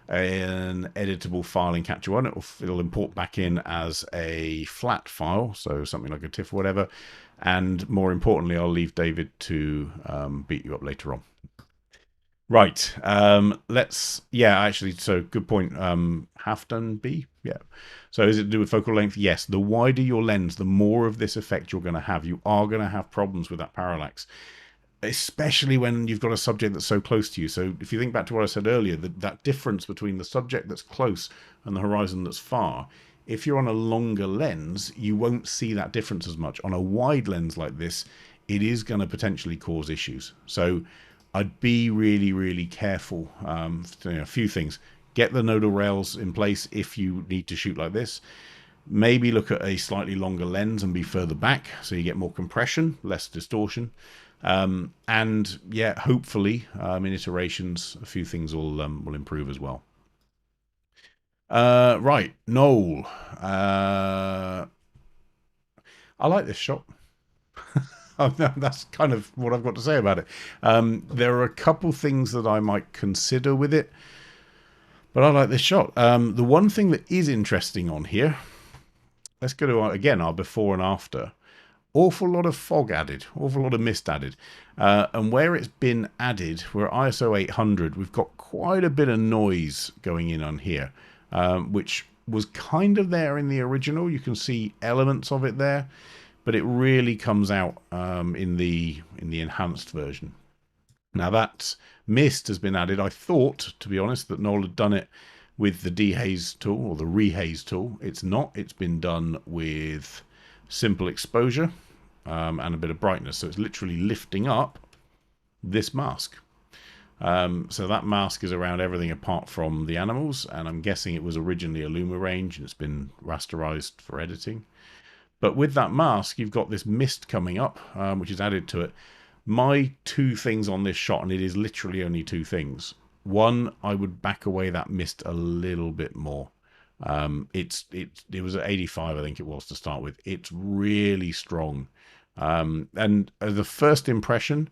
an editable file in Capture One. It'll import back in as a flat file, so something like a TIFF or whatever. And more importantly, I'll leave David to beat you up later on. Right, so good point. Halfdan B? Yeah. So is it to do with focal length? Yes. The wider your lens, the more of this effect you're going to have. You are going to have problems with that parallax, especially when you've got a subject that's so close to you. So if you think back to what I said earlier, that difference between the subject that's close and the horizon that's far, if you're on a longer lens, you won't see that difference as much. On a wide lens like this, it is going to potentially cause issues. So I'd be really, really careful. A few things. Get the nodal rails in place if you need to shoot like this. Maybe look at a slightly longer lens and be further back so you get more compression, less distortion. And yeah, hopefully in iterations, a few things will improve as well. Right, Noel. I like this shot. That's kind of what I've got to say about it. There are a couple things that I might consider with it, but I like this shot. The one thing that is interesting on here, let's go to, again, our before and after. Awful lot of fog added, awful lot of mist added. And where it's been added, we're at ISO 800, we've got quite a bit of noise going in on here, which was kind of there in the original. You can see elements of it there, but it really comes out in the enhanced version. Now that mist has been added. I thought, to be honest, that Noel had done it with the dehaze tool or the rehaze tool. It's not. It's been done with simple exposure and a bit of brightness. So it's literally lifting up this mask. So that mask is around everything apart from the animals, and I'm guessing it was originally a Luma range and it's been rasterized for editing. But with that mask, you've got this mist coming up, which is added to it. My two things on this shot, and it is literally only two things. One, I would back away that mist a little bit more. It was at 85, I think it was, to start with. It's really strong. And the first impression,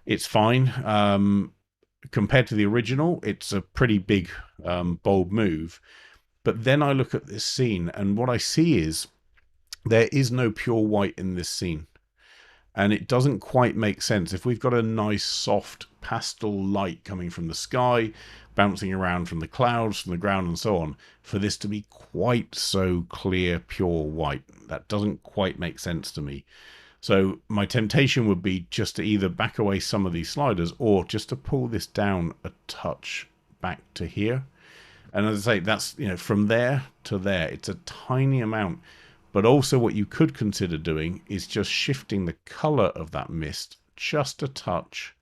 it's fine. Compared to the original, it's a pretty big, bold move. But then I look at this scene, and what I see is there is no pure white in this scene. And it doesn't quite make sense. If we've got a nice soft pastel light coming from the sky, bouncing around from the clouds, from the ground and so on, for this to be quite so clear, pure white, that doesn't quite make sense to me. So my temptation would be just to either back away some of these sliders or just to pull this down a touch back to here. And as I say, that's, you know, from there to there, it's a tiny amount. But also what you could consider doing is just shifting the color of that mist just a touch.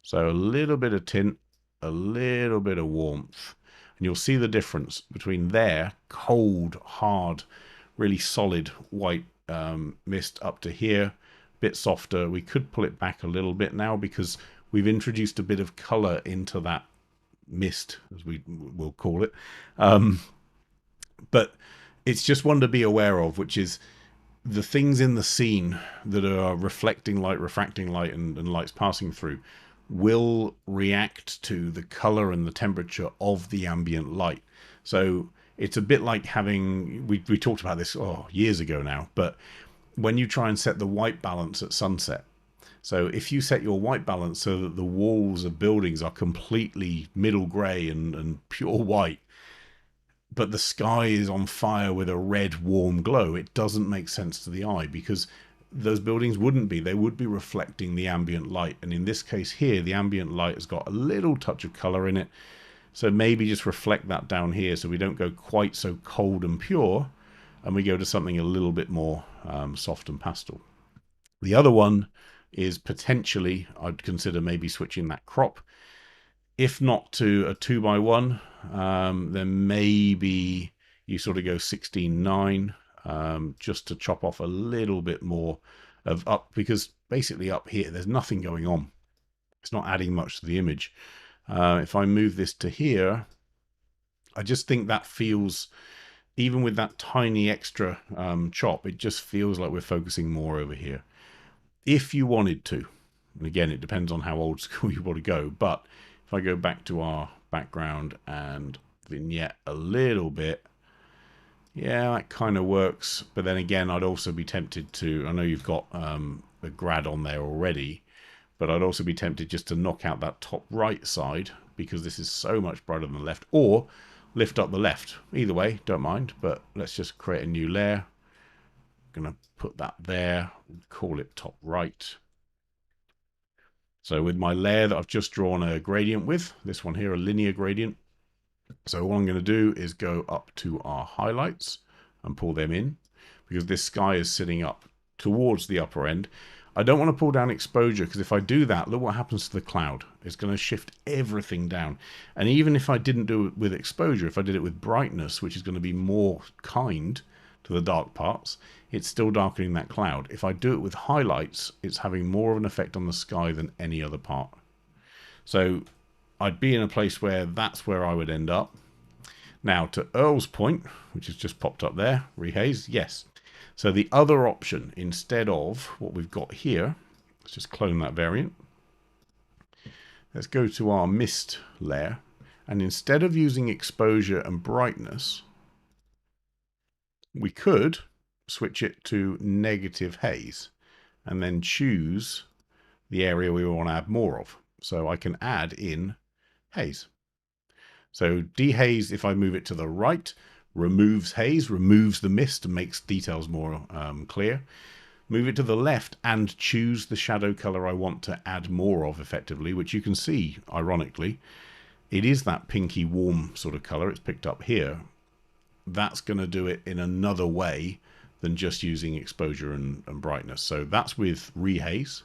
So a little bit of tint, a little bit of warmth. And you'll see the difference between there, cold, hard, really solid white mist, up to here, a bit softer. We could pull it back a little bit now because we've introduced a bit of color into that mist, as we will call it. But it's just one to be aware of, which is the things in the scene that are reflecting light, refracting light, and light's passing through will react to the color and the temperature of the ambient light. So it's a bit like having, we talked about this years ago now, but when you try and set the white balance at sunset, so if you set your white balance so that the walls of buildings are completely middle gray and pure white, but the sky is on fire with a red warm glow, it doesn't make sense to the eye, because those buildings wouldn't be. They would be reflecting the ambient light. And in this case here, the ambient light has got a little touch of color in it. So maybe just reflect that down here so we don't go quite so cold and pure, and we go to something a little bit more soft and pastel. The other one is potentially, I'd consider maybe switching that crop. If not to a 2x1, then maybe you sort of go 16:9, just to chop off a little bit more of up, because basically up here there's nothing going on. It's not adding much to the image. If I move this to here, I just think that feels, even with that tiny extra chop, it just feels like we're focusing more over here. If you wanted to, and again, it depends on how old school you want to go, but if I go back to our background and vignette a little bit, yeah, that kind of works. But then again, I'd also be tempted to, I know you've got a grad on there already, but I'd also be tempted just to knock out that top right side, because this is so much brighter than the left, or lift up the left. Either way, don't mind, but let's just create a new layer. I'm going to put that there, call it top right. So with my layer that I've just drawn a gradient with, this one here, a linear gradient. So what I'm going to do is go up to our highlights and pull them in, because this sky is sitting up towards the upper end. I don't want to pull down exposure, because if I do that, look what happens to the cloud. It's going to shift everything down. And even if I didn't do it with exposure, if I did it with brightness, which is going to be more kind, to the dark parts, it's still darkening that cloud. If I do it with highlights, it's having more of an effect on the sky than any other part. So I'd be in a place where that's where I would end up. Now to Earl's point, which has just popped up there, rehaze, yes. So the other option, instead of what we've got here, let's just clone that variant. Let's go to our mist layer, and instead of using exposure and brightness, we could switch it to negative haze and then choose the area we want to add more of. So I can add in haze. So dehaze, if I move it to the right, removes haze, removes the mist and makes details more clear. Move it to the left and choose the shadow color I want to add more of effectively, which you can see, ironically, it is that pinky warm sort of color. It's picked up here. That's going to do it in another way than just using exposure and brightness. So that's with rehaze.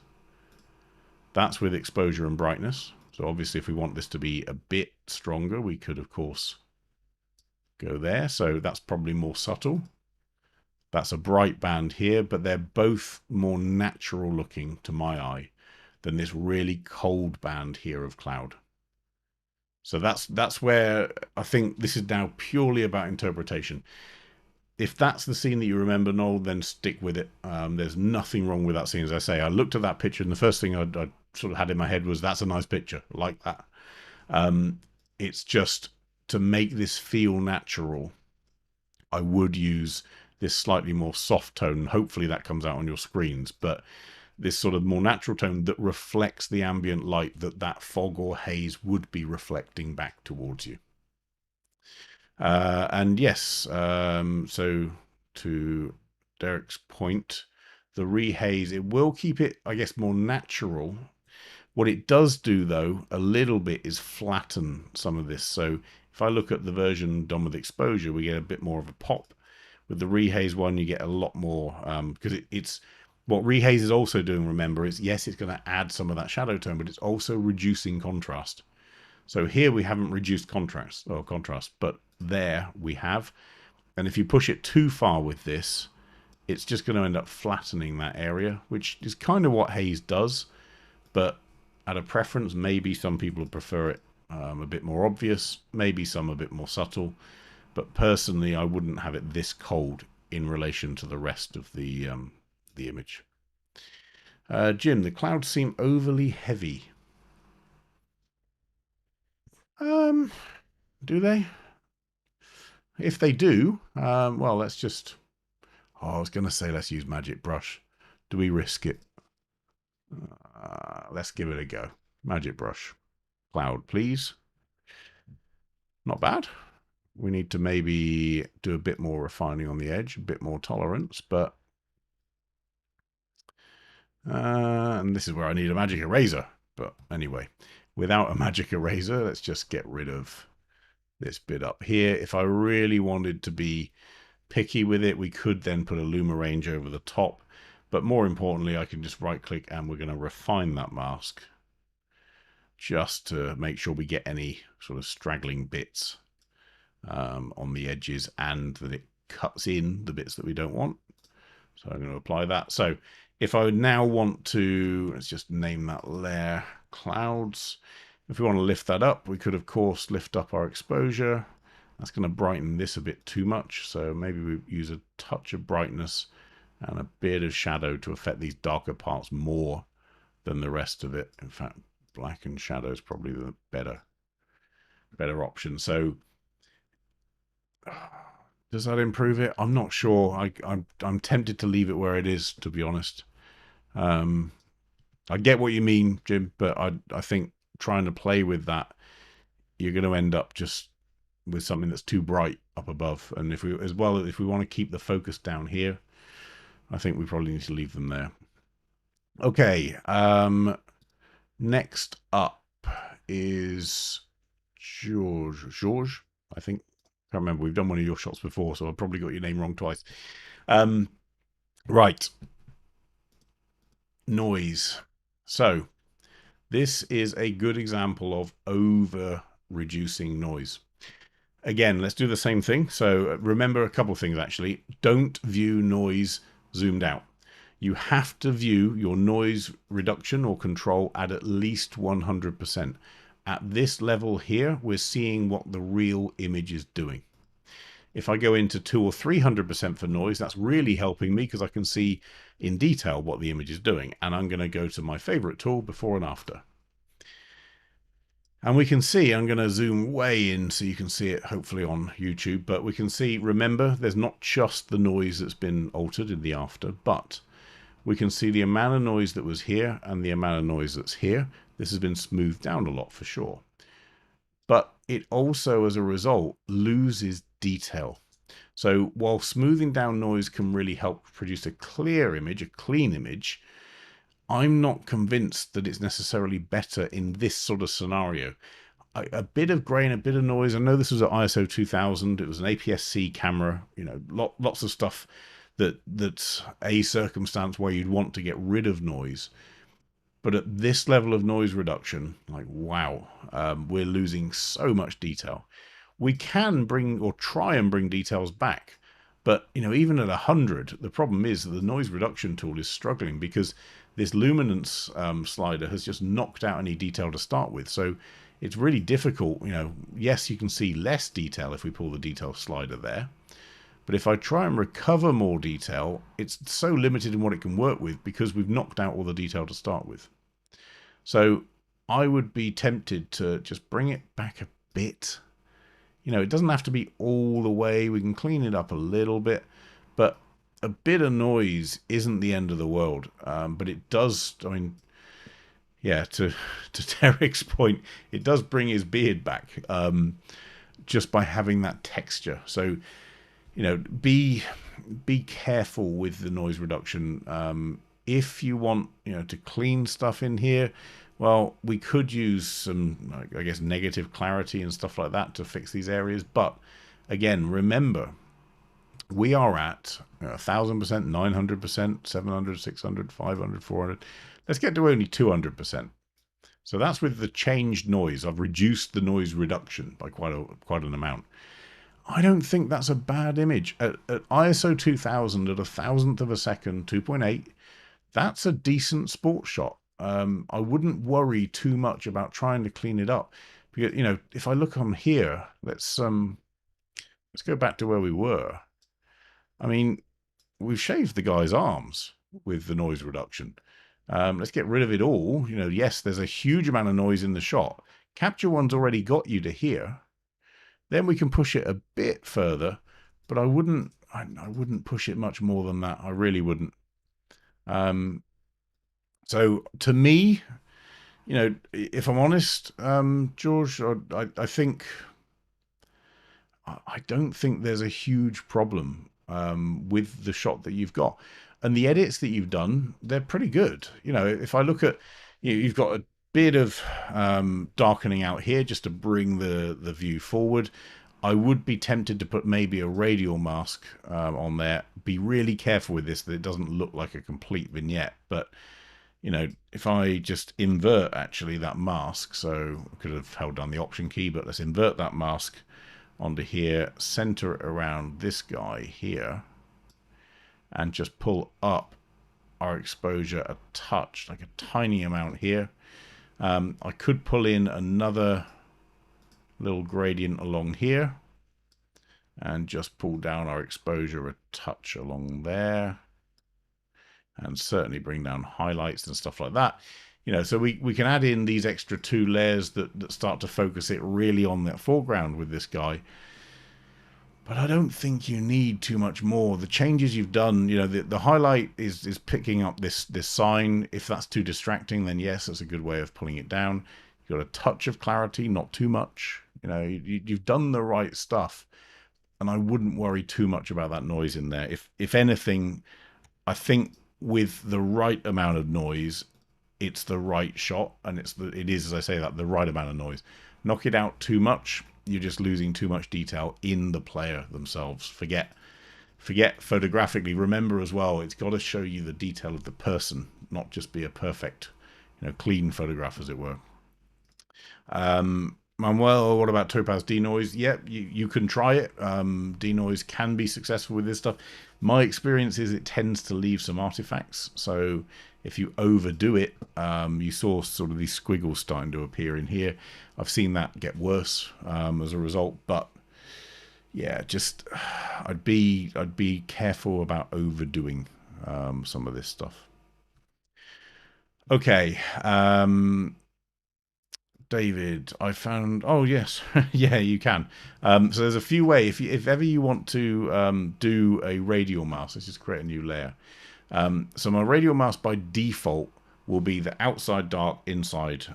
That's with exposure and brightness. So obviously if we want this to be a bit stronger, we could of course go there. So that's probably more subtle. That's a bright band here, but they're both more natural looking to my eye than this really cold band here of cloud. So that's where I think this is now purely about interpretation. If that's the scene that you remember, Noel, then stick with it. There's nothing wrong with that scene. As I say, I looked at that picture and the first thing I sort of had in my head was, that's a nice picture, like that. It's just to make this feel natural, I would use this slightly more soft tone. Hopefully that comes out on your screens, but this sort of more natural tone that reflects the ambient light that fog or haze would be reflecting back towards you. And yes, so to Derek's point, the rehaze, it will keep it, I guess, more natural. What it does do, though, a little bit is flatten some of this. So if I look at the version done with exposure, we get a bit more of a pop. With the rehaze one, you get a lot more, because it's what rehaze is also doing, remember, is yes, it's going to add some of that shadow tone, but it's also reducing contrast. So here we haven't reduced contrast, but there we have. And if you push it too far with this, it's just going to end up flattening that area, which is kind of what haze does. But at a preference, maybe some people would prefer it a bit more obvious, maybe some a bit more subtle. But personally, I wouldn't have it this cold in relation to the rest of the image. Jim, the clouds seem overly heavy. Do they? If they do, well, let's just... Oh, I was going to say let's use Magic Brush. Do we risk it? Let's give it a go. Magic Brush. Cloud, please. Not bad. We need to maybe do a bit more refining on the edge, a bit more tolerance, but... and this is where I need a magic eraser. But anyway, without a magic eraser, let's just get rid of this bit up here. If I really wanted to be picky with it, we could then put a Luma range over the top. But more importantly, I can just right click and we're going to refine that mask just to make sure we get any sort of straggling bits on the edges and that it cuts in the bits that we don't want. So I'm going to apply that. So if I now want to, let's just name that layer clouds. If we want to lift that up, we could of course lift up our exposure. That's going to brighten this a bit too much. So maybe we use a touch of brightness and a bit of shadow to affect these darker parts more than the rest of it. In fact, black and shadow is probably the better option. So does that improve it? I'm not sure. I'm tempted to leave it where it is, to be honest. I get what you mean, Jim, but I think trying to play with that, you're going to end up just with something that's too bright up above. And if we want to keep the focus down here, I think we probably need to leave them there. Okay. Next up is George, I think. I can't remember. We've done one of your shots before, so I've probably got your name wrong twice. Right. Noise. So this is a good example of over reducing noise. Again, let's do the same thing. So remember a couple of things actually. Don't view noise zoomed out. You have to view your noise reduction or control at least 100%. At this level here, we're seeing what the real image is doing. If I go into 200 or 300% for noise, that's really helping me because I can see in detail what the image is doing. And I'm going to go to my favorite tool, before and after. And we can see, I'm going to zoom way in so you can see it hopefully on YouTube, but we can see, remember, there's not just the noise that's been altered in the after, but we can see the amount of noise that was here and the amount of noise that's here. This has been smoothed down a lot for sure. But it also, as a result, loses detail. So while smoothing down noise can really help produce a clear image, a clean image, I'm not convinced that it's necessarily better in this sort of scenario. A bit of grain, a bit of noise. I know this was at ISO 2000. It was an APS-C camera. You know, lots of stuff that's a circumstance where you'd want to get rid of noise. But at this level of noise reduction, like wow, we're losing so much detail. We can bring or try and bring details back. But, you know, even at 100, the problem is that the noise reduction tool is struggling because this luminance slider has just knocked out any detail to start with. So it's really difficult. You know, yes, you can see less detail if we pull the detail slider there. But if I try and recover more detail, it's so limited in what it can work with because we've knocked out all the detail to start with. So I would be tempted to just bring it back a bit. You know, it doesn't have to be all the way. We can clean it up a little bit, but a bit of noise isn't the end of the world. But it does, I mean, yeah, to Derek's point, it does bring his beard back just by having that texture. So, you know, be careful with the noise reduction. If you want, you know, to clean stuff in here, well, we could use some, I guess, negative clarity and stuff like that to fix these areas. But again, remember, we are at 1,000%, 900%, 700, 600, 500, 400. Let's get to only 200%. So that's with the changed noise. I've reduced the noise reduction by quite an amount. I don't think that's a bad image. At ISO 2000 at 1,000th of a second, 2.8, that's a decent sports shot. I wouldn't worry too much about trying to clean it up because, you know, if I look on here, let's go back to where we were. I mean, we've shaved the guy's arms with the noise reduction. Let's get rid of it all. You know, yes, there's a huge amount of noise in the shot. Capture One's already got you to here. Then we can push it a bit further, but I wouldn't push it much more than that. I really wouldn't. So to me, you know, if I'm honest, George, I think I don't think there's a huge problem with the shot that you've got, and the edits that you've done, they're pretty good. You know, if I look at, you know, you've got a bit of darkening out here just to bring the view forward. I would be tempted to put maybe a radial mask on there. Be really careful with this that it doesn't look like a complete vignette, but you know, if I just invert actually that mask, so I could have held down the option key, but let's invert that mask onto here, center it around this guy here, and just pull up our exposure a touch, like a tiny amount here. I could pull in another little gradient along here and just pull down our exposure a touch along there, and certainly bring down highlights and stuff like that. You know, so we can add in these extra two layers that start to focus it really on that foreground with this guy. But I don't think you need too much more. The changes you've done, you know, the highlight is picking up this sign. If that's too distracting, then yes, that's a good way of pulling it down. You've got a touch of clarity, not too much. You know, you've done the right stuff. And I wouldn't worry too much about that noise in there. If anything, I think with the right amount of noise, it's the right shot, and it is, as I say, that the right amount of noise. Knock it out too much, you're just losing too much detail in the player themselves. Forget photographically. Remember as well, it's got to show you the detail of the person, not just be a perfect, you know, clean photograph, as it were. Manuel, what about Topaz denoise? Yep, you can try it. Denoise can be successful with this stuff. My experience is it tends to leave some artifacts. So if you overdo it, you saw sort of these squiggles starting to appear in here. I've seen that get worse as a result. But yeah, just I'd be careful about overdoing some of this stuff. Okay. David, I found. Oh yes, yeah, you can. So there's a few ways. If ever you want to do a radial mask, let's just create a new layer. So my radial mask by default will be the outside dark, inside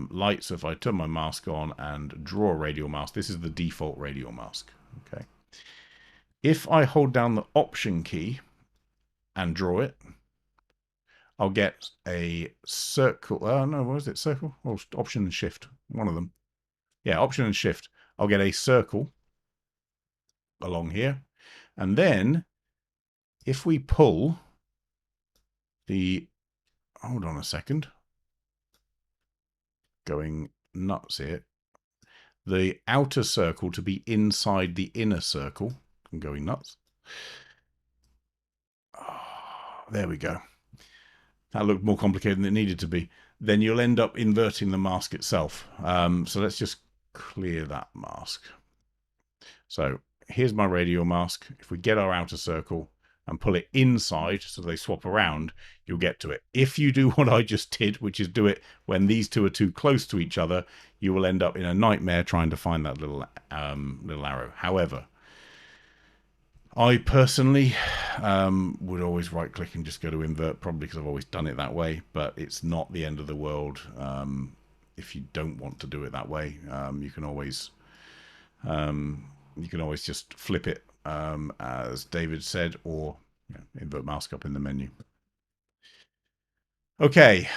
light. So if I turn my mask on and draw a radial mask, this is the default radial mask. Okay. If I hold down the Option key and draw it, I'll get a circle. No, what is it? Circle? Or Option and Shift. One of them. Yeah, Option and Shift. I'll get a circle along here. And then if we pull the... Hold on a second. Going nuts here. The outer circle to be inside the inner circle. I'm going nuts. Oh, there we go. That looked more complicated than it needed to be. Then you'll end up inverting the mask itself. So let's just clear that mask. So here's my radial mask. If we get our outer circle and pull it inside so they swap around, you'll get to it. If you do what I just did, which is do it when these two are too close to each other, you will end up in a nightmare trying to find that little arrow. However, I personally would always right click and just go to invert, probably because I've always done it that way, but it's not the end of the world. If you don't want to do it that way, you can always just flip it, as David said, or invert mask up in the menu. Okay,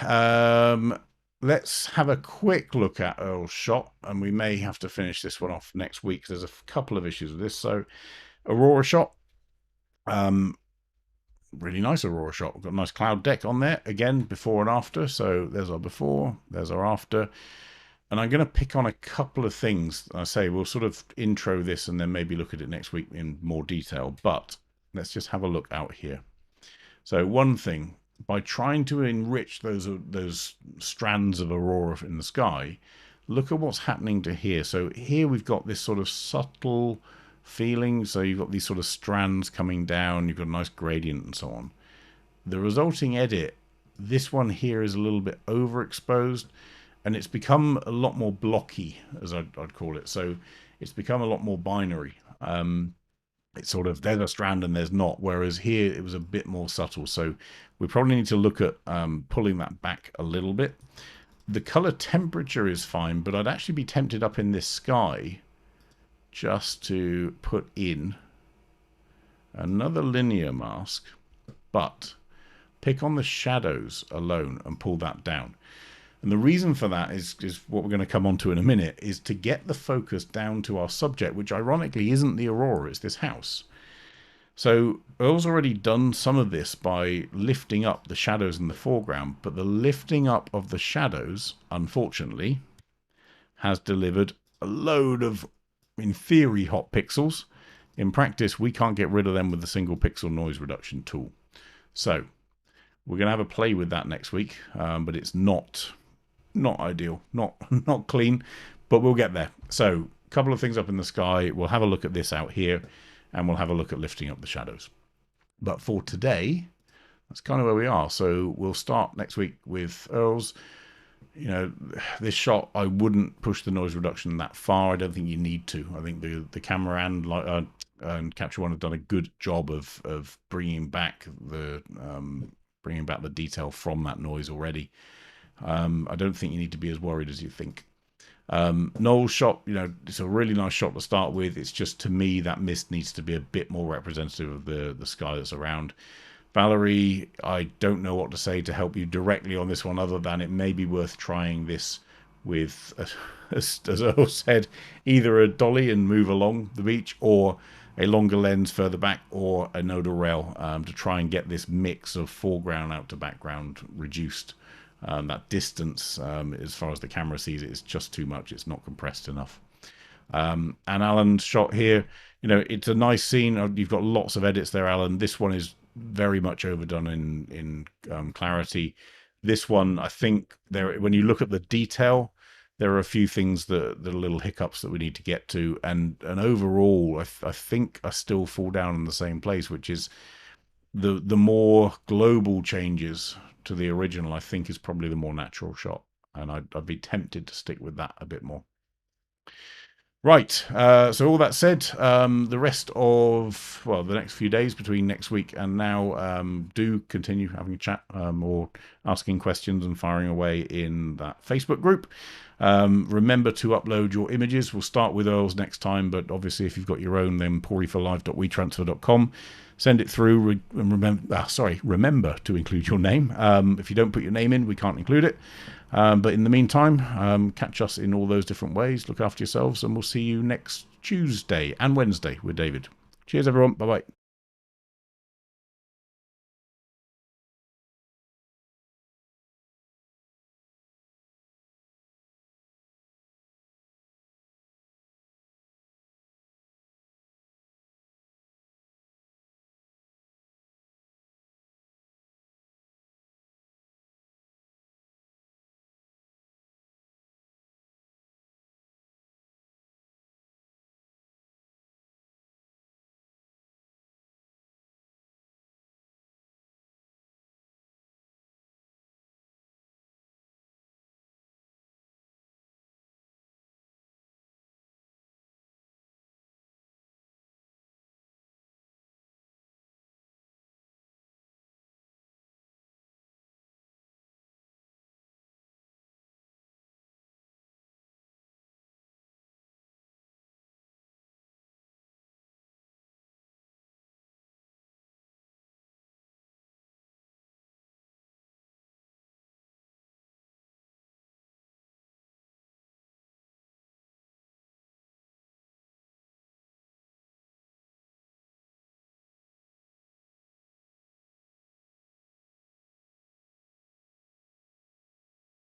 let's have a quick look at Earl's shot, and we may have to finish this one off next week. There's a couple of issues with this. So Aurora shot, really nice Aurora shot. We've got a nice cloud deck on there again, before and after. So there's our before, there's our after, and I'm going to pick on a couple of things. I say we'll sort of intro this and then maybe look at it next week in more detail, but let's just have a look out here. So one thing, by trying to enrich those strands of aurora in the sky, look at what's happening to here. So here we've got this sort of subtle feeling. So you've got these sort of strands coming down, you've got a nice gradient and so on. The resulting edit, this one here is a little bit overexposed, and it's become a lot more blocky, as I'd call it. So it's become a lot more binary. It's sort of, there's a strand and there's not, whereas here it was a bit more subtle. So we probably need to look at pulling that back a little bit. The color temperature is fine, but I'd actually be tempted up in this sky just to put in another linear mask, but pick on the shadows alone and pull that down. And the reason for that is what we're going to come on to in a minute, is to get the focus down to our subject, which ironically isn't the Aurora, it's this house. So Earl's already done some of this by lifting up the shadows in the foreground, but the lifting up of the shadows, unfortunately, has delivered a load of, in theory, hot pixels. In practice, we can't get rid of them with a single pixel noise reduction tool. So we're going to have a play with that next week, but it's not ideal, not clean, but we'll get there. So a couple of things up in the sky. We'll have a look at this out here, and we'll have a look at lifting up the shadows. But for today, that's kind of where we are. So we'll start next week with Earl's. You know, this shot, I wouldn't push the noise reduction that far. I don't think you need to. I think the camera and Capture One have done a good job of bringing back the detail from that noise already. I don't think you need to be as worried as you think. Noel's shot, you know, it's a really nice shot to start with. It's just, to me, that mist needs to be a bit more representative of the sky that's around. Valerie, I don't know what to say to help you directly on this one, other than it may be worth trying this with, as Earl said, either a dolly and move along the beach, or a longer lens further back, or a nodal rail, to try and get this mix of foreground out to background reduced. that distance, as far as the camera sees it, is just too much. It's not compressed enough. And Alan's shot here, it's a nice scene. You've got lots of edits there, Alan. This one is very much overdone in clarity. This one, I think, when you look at the detail, there are a few things that are little hiccups that we need to get to, and overall, I think I still fall down in the same place, which is the more global changes to the original, I think, is probably the more natural shot, and I'd be tempted to stick with that a bit more. Right, so all that said, the rest of, the next few days between next week and now, do continue having a chat or asking questions and firing away in that Facebook group. Remember to upload your images. We'll start with Earl's next time, but obviously if you've got your own, then poryforlive.wetransfer.com. Send it through, and remember to include your name. If you don't put your name in, we can't include it. But in the meantime, catch us in all those different ways. Look after yourselves, and we'll see you next Tuesday and Wednesday with David. Cheers, everyone. Bye-bye.